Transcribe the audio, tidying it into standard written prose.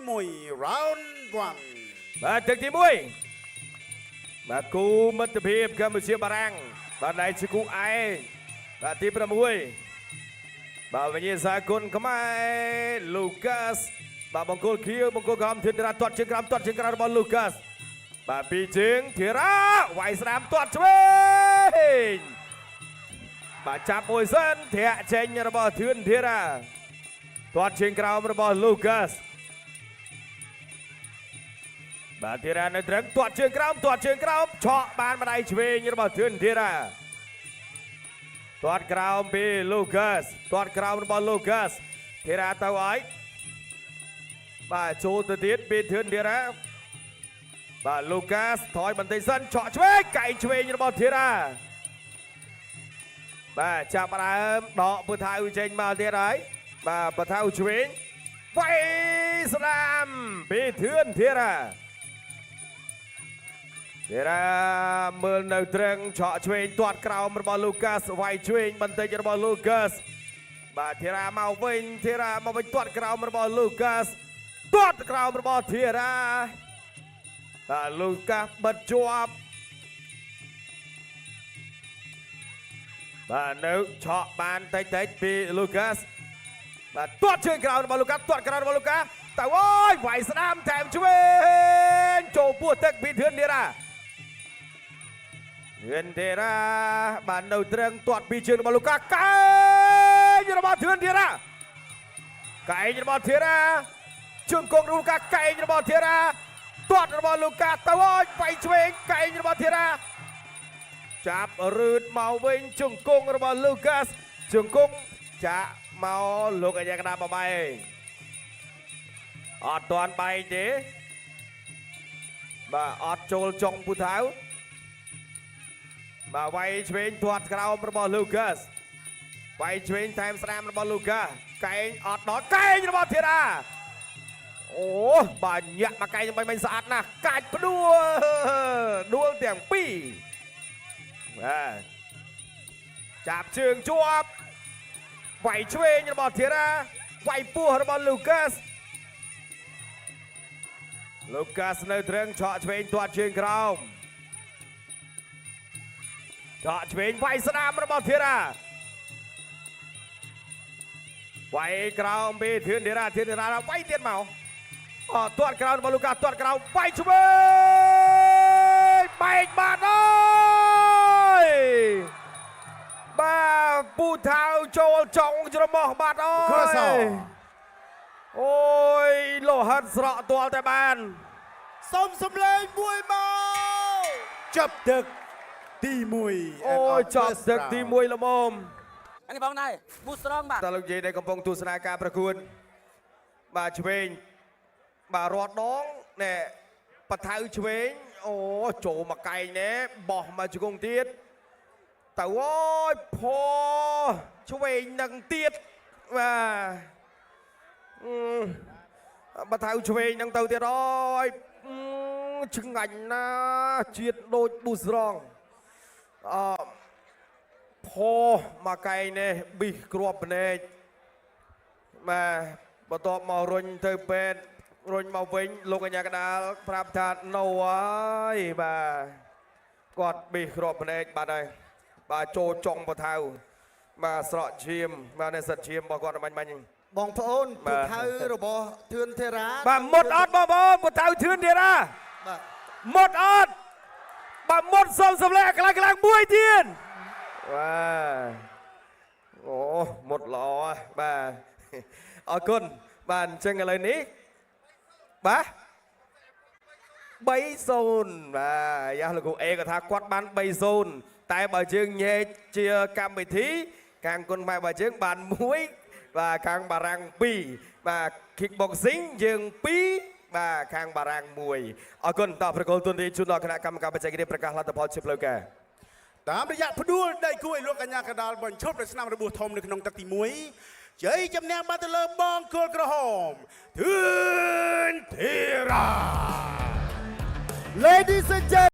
1 round 1បាទទឹកទី1បាទគូមិត្តភាពកម្ពុជាបារាំងបាទដៃជាគូឯងបាទទី6បាទវិញ្ញាសាគុណខ្មែរលូកាសបាទបង្គោលខៀវបង្គោលក្រហមធានតារាទាត់ជើងក្រោមទាត់ជើងក្រោមរបស់លូកាសបាទពីជើងធារាវាយស្ដាំទាត់ឆ្វេងបាទចាប់មួយសិនធាក់ចេញរបស់ធឿនធារាទាត់ជើងក្រោមរបស់លូកាសបាទធារានៅត្រឹងទាត់ជើងក្រោមឆក់បានម្ដាយឆ្វេងរបស់ធឿនធារាទាត់ក្រោមពីលូកាសទាត់ក្រោមរបស់លូកាសធារាទៅឲ្យបាទចូលទៅទៀតពីធឿនធារាបាទលូកាសថយបន្តិចសិនឆក់ឆ្វេងកែងឆ្វេងរបស់ធារាបាទចាប់ដើមដកពូថៅចេញមកទៀតហើយបាទពូថៅឆ្វេងវាយស្ដាំពីធឿនធារាមើលនៅត្រឹងឆក់ឆ្វេងទាត់ក្រោមរបស់លូកាសវាយឆ្វេងបន្តិចរបស់លូកាសបាទធារាមកវិញទាត់ក្រោមរបស់លូកាសទាត់ក្រោមរបស់ធារាបាទលូកាសបិទជាប់បាទនៅឆក់បានតិចពីលូកាសបាទទាត់ជើងក្រោមរបស់លូកាសទាត់ក្រោមរបស់លូកាសទៅអូយវាយស្ដាំថែមឆ្វេងចូលពោះទឹកពីធឿនធារាបាននៅត្រឹងទាត់ពីជើងរបស់លូកាកែងរបស់ធឿនធារាជើងគង់លូកាកែងរបស់ធារាទាត់របស់លូកាទៅអូយវាយឆ្វេងកែងរបស់ធារាចាប់រឺតមកវិញជើងគង់របស់លូកាសជើងគង់ចាក់មកលោកអាយ៉ាកដាបបែងអត់ទាន់បែងទេបាទអត់ចូលចុងពូថៅបាទវាយឆ្វេងទាត់ក្រោមរបស់លូកាសវាយឆ្វេងថែមស្ដាំរបស់លូកាកែងអត់ដល់កែងរបស់ធារាអូបាទញាក់មកកែងមិនស្អាតណាស់កាច់ផ្ដួលដួលទាំងពីរបាទចាប់ជើងជាប់វាយឆ្វេងរបស់ធារាវាយពោះរបស់លូកាសនៅត្រឹងឆក់ឆ្វេងទាត់ជើងក្រោមឆក់ឆ្វេងវាយស្ដាំរបស់ធារាវាយក្រោមពីធឿនធារាវាយទៀតមកទាត់ក្រោមរបស់លូកាទាត់ក្រោមវាយឆ្វេងបែកបាត់អើយបាទពូថៅចូលចុងច្រមុះបាត់អើយអូយលោហិតស្រក់ទាល់តែបានសូមសំឡេងមួយមកចាប់ទឹកទី1អូយចាប់ទឹកទី1ល្មមនេះបងណៃប៊ូស្រងបាទតើលោកយាយដែលកំពុងទស្សនាការប្រកួតបាទឆ្វេងបាទរត់ដងណែបថៅឆ្វេងអូចូលមកកែងណែបោះមកជង្គង់ទៀតទៅអូយផឆ្វេងនឹងទៀតបាទបថៅឆ្វេងនឹងទៅទៀតអើយឆ្ងាញ់ណាជាតិដូចប៊ូស្រងផមកកែងនេះប៊ីសគ្រាប់ភ្នែកបាទបន្ទាប់មករុញទៅពេទ្យរុញមកវិញលោកកញ្ញាកដាលប្រាប់ថានៅហើយបាទគាត់ប៊ីសគ្រាប់ភ្នែកបាត់ហើយបាទចូលចុងបថៅបាទស្រក់ឈាមបាទនៅសិតឈាមរបស់គាត់បាញ់បងប្អូនពូថៅរបស់ធឿនធារាបាទមុតអត់បងប្អូនពូថៅធឿនធារាបាទមុតអត់បាទមុតសុំសម្លេងខ្លាំងមួយទៀតបាទអូមុតល្អបាទអរគុណបាទអញ្ចឹងឥឡូវនេះបាទ3-0បាទយ៉ាលោកគ្រូអេក៏ថាគាត់បាន3-0តែបើយើងញែកជាកម្មវិធីខាងគុណខ្មែរបើយើងបាន1បាទខាងបារាំង2បាទ kickboxing យើង2បាទខាងបារាំង1អរគុណតប្រកុលទុនទីជូនដល់គណៈកម្មការបច្ចេកទេសប្រកាសលទ្ធផលជាផ្លូវការតាមរយៈផ្ដួលដៃគូឲ្យលោកកញ្ញាកដាលបញ្ឈប់ដោយស្នាមរបួសធំនៅក្នុងទឹកទី1ជ័យជំនះបានទៅលើបងគោលក្រហមធឿនធារា Ladies and gentlemen